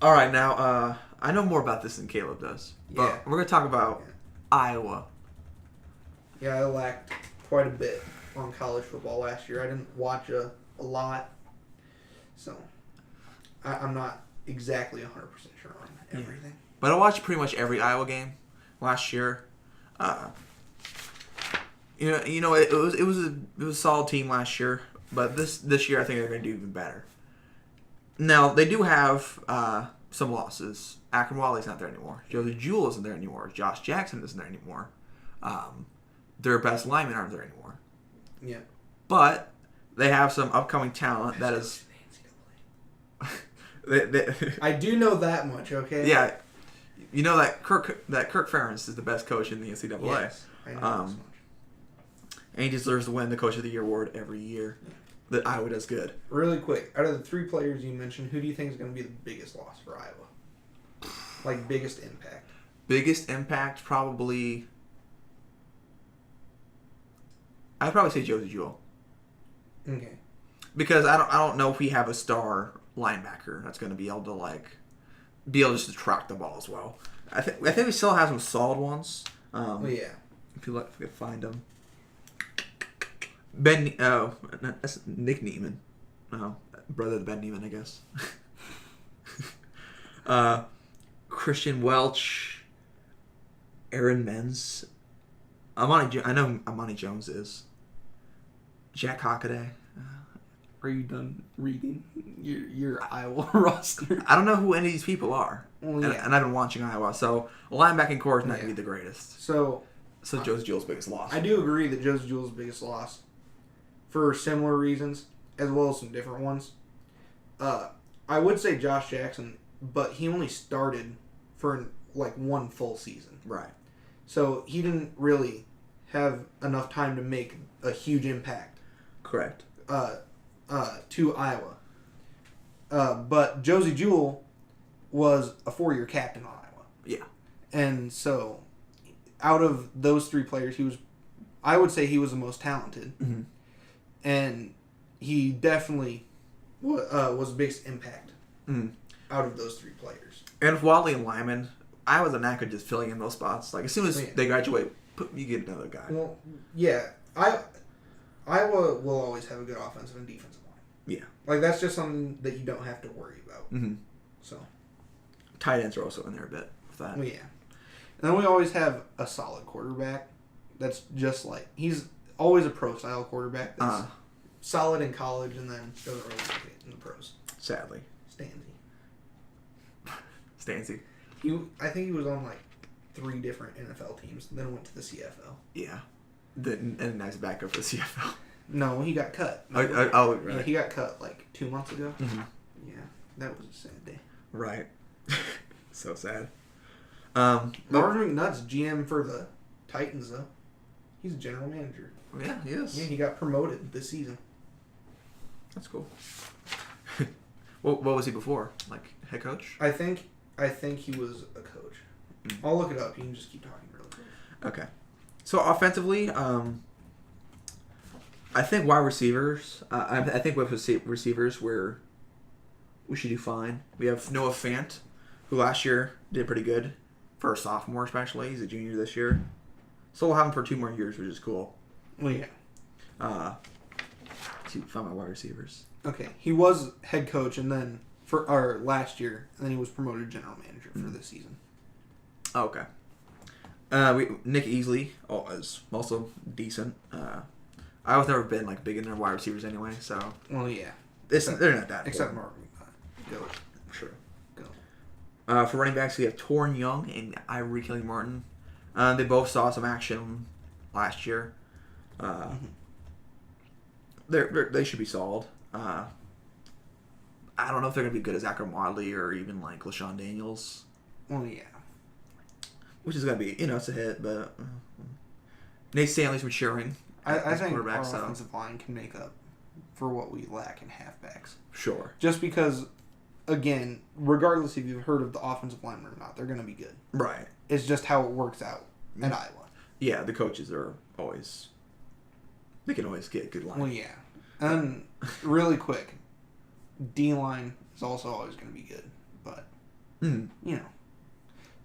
All right, now I know more about this than Caleb does. But Yeah. we're gonna talk about Iowa. Yeah, I lacked quite a bit on college football last year. I didn't watch a lot, so I'm not exactly 100% sure on everything. But I watched pretty much every Iowa game last year. It was a solid team last year, but this year I think they're going to do even better. Now they do have some losses. Akron Wally's not there anymore. Josie Jewell isn't there anymore. Josh Jackson isn't there anymore. Their best linemen aren't there anymore. Yeah. But they have some upcoming talent that is. I do know that much. Okay. Yeah, you know that Kirk Ferentz is the best coach in the NCAA. Yes, I know this much. And he deserves to win the Coach of the Year award every year. That Iowa does good. Really quick, out of the 3 players you mentioned, who do you think is going to be the biggest loss for Iowa? Like biggest impact. Biggest impact probably. I'd probably say Josie Jewell. Okay. Because I don't know if we have a star linebacker that's going to be able to just to track the ball as well. I think we still have some solid ones. Yeah. If you could find them. That's Nick Neiman. Oh, brother of Ben Neiman, I guess. Christian Welch, Aaron Menz, I know Amani Jones is. Jack Hockaday. Are you done reading your Iowa roster? I don't know who any of these people are. Well, yeah. And I've been watching Iowa, so linebacking core is not going to be the greatest. So Josie Jewell's biggest loss. I do agree that Josie Jewell's biggest loss for similar reasons, as well as some different ones. I would say Josh Jackson, but he only started for one full season. Right. So he didn't really have enough time to make a huge impact. Correct. To Iowa. But Josie Jewell was a 4-year captain on Iowa. Yeah. And so, out of those 3 players, I would say he was the most talented. Mm-hmm. And he definitely was the biggest impact out of those 3 players. And with Wadley and Lyman, Iowa's a knack of just filling in those spots. Like, as soon as they graduate, you get another guy. Well, yeah. Iowa will always have a good offensive and defensive line. Yeah. Like, that's just something that you don't have to worry about. Mm-hmm. So. Tight ends are also in there a bit with that. Well, yeah. And then we always have a solid quarterback that's just he's always a pro-style quarterback that's solid in college and then doesn't really make it in the pros. Sadly. Stanzi. I think he was on 3 different NFL teams, then went to the CFL. Yeah. And a nice backup for the CFL. No, he got cut. Right. Yeah, he got cut 2 months ago. Mm-hmm. Yeah, that was a sad day. Right. So sad. Marvin McNutt's GM for the Titans, though. He's a general manager. Yeah, he is. Yeah, he got promoted this season. That's cool. What was he before? Head coach? I think he was a coach. I'll look it up. You can just keep talking really quick. Okay. So offensively, I think wide receivers. I think with receivers, we should do fine. We have Noah Fant, who last year did pretty good for a sophomore, especially. He's a junior this year, so we'll have him for 2 more years, which is cool. Well, yeah. See, find my wide receivers. Okay, he was head coach, and then for our last year, and then he was promoted general manager for this season. Oh, okay. Nick Easley is also decent. I've never been big in their wide receivers anyway, so Well, yeah. they're not that. Except important. Marvin. Go. Sure. Go. For running backs, we have Torrin Young and Ivory Kelly Martin. They both saw some action last year. They should be solid. I don't know if they're going to be good as Akron Wadley or even LaShawn Daniels. Well, yeah. Which is going to be, it's a hit, but Nate Stanley's maturing. I think our offensive line can make up for what we lack in halfbacks. Sure. Just because, again, regardless if you've heard of the offensive lineman or not, they're going to be good. Right. It's just how it works out at Iowa. Yeah, the coaches are always... They can always get good line. Well, yeah. And really quick, D-line is also always going to be good. But Mm. You know,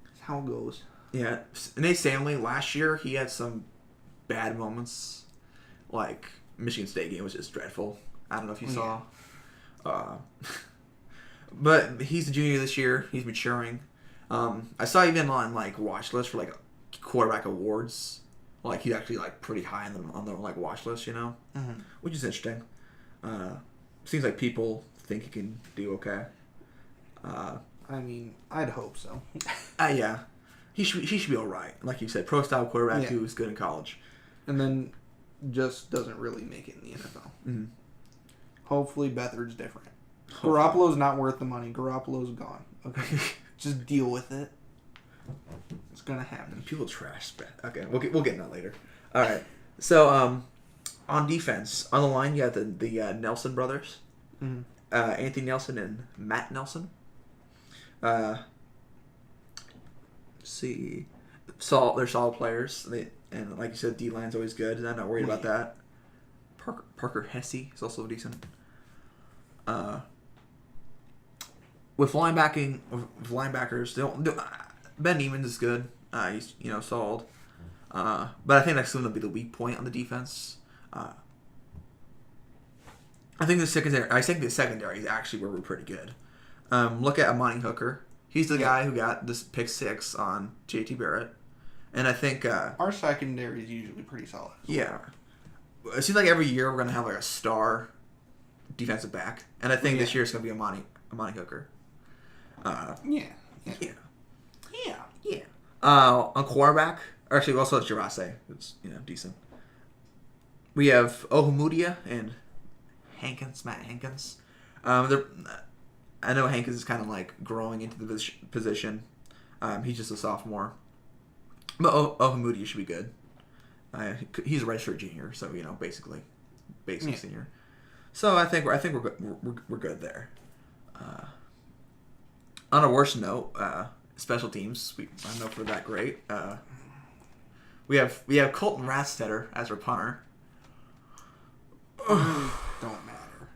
that's how it goes. Yeah, Nate Stanley last year he had some bad moments, like Michigan State game was just dreadful. I don't know if you saw, but he's a junior this year. He's maturing. I saw even on like watch list for like quarterback awards, like he's actually like pretty high on the like watch list, you know, which is interesting. Seems like people think he can do okay. I mean, I'd hope so. Yeah. He should be all right. Like you said, pro-style quarterback who was good in college. And then just doesn't really make it in the NFL. Mm-hmm. Hopefully Beathard's different. Garoppolo's not worth the money. Garoppolo's gone. Okay. Just deal with it. It's going to happen. People trash Beth. Okay, we'll get into that later. All right. So, on defense, on the line, you have the Nelson brothers. Mm-hmm. Anthony Nelson and Matt Nelson. See, they're solid players. And like you said, D line's always good. I'm not worried about that. Parker Hesse is also decent. With linebackers, Ben Neiman's is good. He's solid. But I think that's going to be the weak point on the defense. I think the secondary is actually where we're pretty good. Look at Amani Hooker. He's the guy who got this pick 6 on JT Barrett. And I think... our secondary is usually pretty solid. Yeah. It seems like every year we're going to have like a star defensive back. And I think this year it's going to be Amani Hooker. Yeah. On quarterback... Actually, also it's Gervase. It's decent. We have Ohumudia and Matt Hankins. I know Hankins is kind of like growing into the position. He's just a sophomore. But Ohumudia should be good. He's a redshirt junior, so basically senior. So I think we're good there. On a worse note, special teams. I know if we're that great. We have Colton Rastetter as our punter. Don't matter.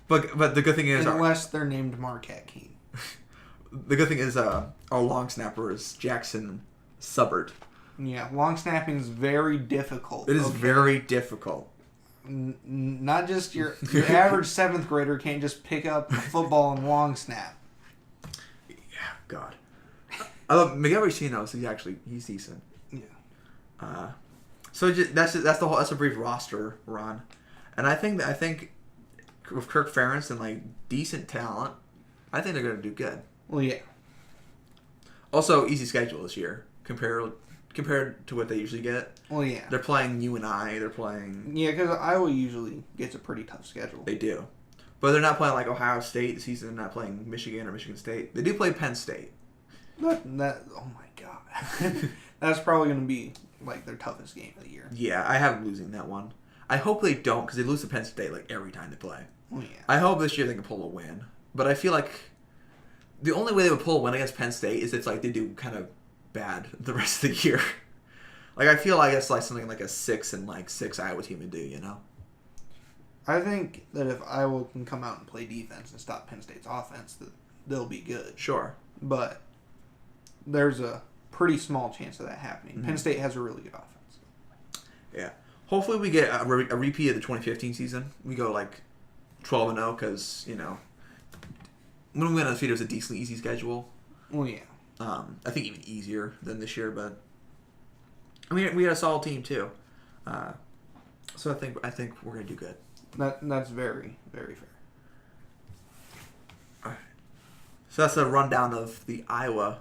But the good thing is... Unless they're named Marquette King. The good thing is our long snapper is Jackson Subbard. Yeah, long snapping is very difficult. It is very difficult. Not just your average 7th grader can't just pick up a football and long snap. Yeah, God. I love Miguel Ricino. He's decent. Yeah. So that's a brief roster run, and I think with Kirk Ferentz and like decent talent, I think they're gonna do good. Well, yeah. Also, easy schedule this year compared to what they usually get. Well, yeah. They're playing UNI. They're playing. Yeah, because Iowa usually gets a pretty tough schedule. They do, but they're not playing like Ohio State this season. They're not playing Michigan or Michigan State. They do play Penn State. Oh my God. That's probably going to be like their toughest game of the year. Yeah, I have them losing that one. I hope they don't because they lose to Penn State like every time they play. Oh, yeah. I hope this year they can pull a win, but I feel like the only way they would pull a win against Penn State is if like they do kind of bad the rest of the year. Like I feel like it's like something like a 6-6 Iowa team would do, I think that if Iowa can come out and play defense and stop Penn State's offense, that they'll be good. Sure, but there's a pretty small chance of that happening. Penn State has a really good offense. Yeah. Hopefully we get a repeat of the 2015 season. We go like 12-0 because when we went undefeated, it was a decently easy schedule. Well, yeah. I think even easier than this year, but I mean we had a solid team too. So I think we're gonna do good. That's very, very fair. All right. So that's a rundown of the Iowa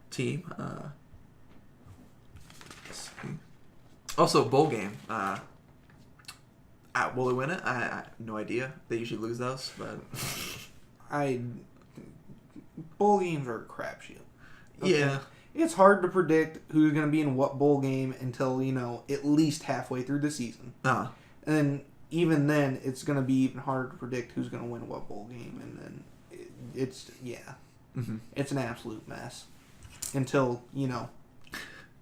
team. Also, bowl game. Will they win it? I have no idea. They usually lose those, but bowl games are a crapshoot. Okay? Yeah, it's hard to predict who's going to be in what bowl game until at least halfway through the season. And then even then, it's going to be even harder to predict who's going to win what bowl game, and then it's an absolute mess until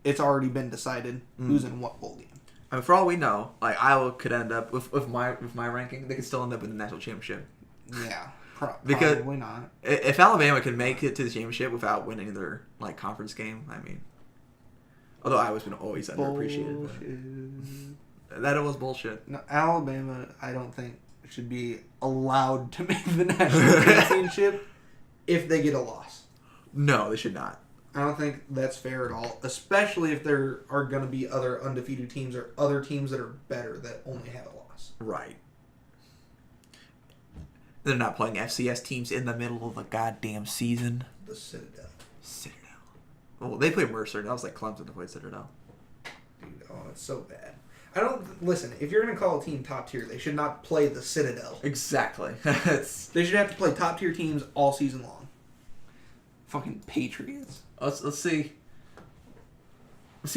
it's already been decided who's in what bowl game. I mean, for all we know, like Iowa could end up with my ranking, they could still end up in the national championship. Yeah, Because Probably not. if Alabama can make it to the championship without winning their like conference game, I mean, although Iowa's been always underappreciated, but that was bullshit. No, Alabama, I don't think should be allowed to make the national championship. If they get a loss. No, they should not. I don't think that's fair at all, especially if there are going to be other undefeated teams or other teams that are better that only have a loss. Right. They're not playing FCS teams in the middle of the goddamn season. The Citadel. Well, they play Mercer. That was like Clemson to play Citadel. Dude, oh, it's so bad. I don't... Listen, if you're going to call a team top tier, they should not play the Citadel. Exactly. They should have to play top tier teams all season long. Fucking Patriots. Let's see. Let's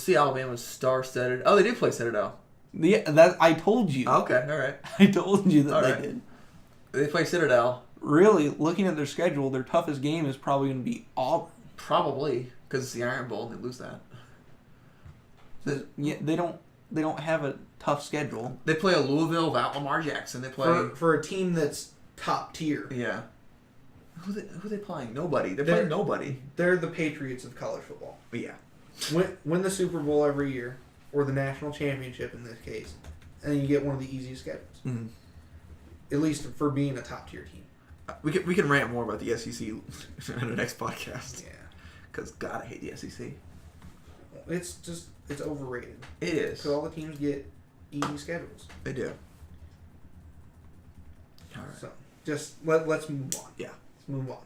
see Alabama's star-studded. Oh, they did play Citadel. Yeah, that I told you. Okay, all right. I told you that All they right. did. They play Citadel. Really, looking at their schedule, their toughest game is probably going to be Auburn. Probably because it's the Iron Bowl and they lose that. Yeah, they don't have a tough schedule. They play a Louisville without Lamar Jackson. They play For a team that's top tier. yeah. Who they playing? Nobody. They're playing nobody. They're the Patriots of college football. But yeah. Win the Super Bowl every year, or the national championship in this case, and you get one of the easiest schedules. Mm-hmm. At least for being a top tier team. We can rant more about the SEC in our next podcast. Yeah. Because God, I hate the SEC. It's overrated. It is. Because all the teams get easy schedules. They do. All right. So just let's move on. Yeah. Let's move on.